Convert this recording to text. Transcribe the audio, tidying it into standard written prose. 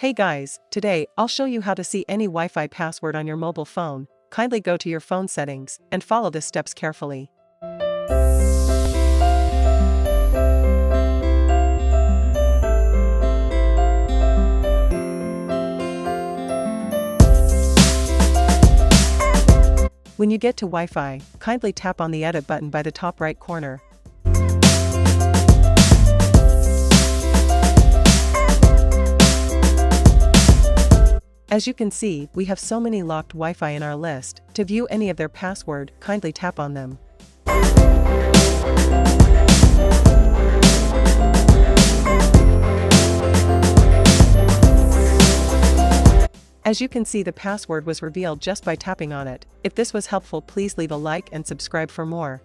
Hey guys, today I'll show you how to see any Wi-Fi password on your mobile phone. Kindly go to your phone settings and follow the steps carefully. When you get to Wi-Fi, kindly tap on the edit button by the top right corner. As you can see, we have so many locked Wi-Fi in our list. To view any of their password, kindly tap on them. As you can see, the password was revealed just by tapping on it. If this was helpful, please leave a like and subscribe for more.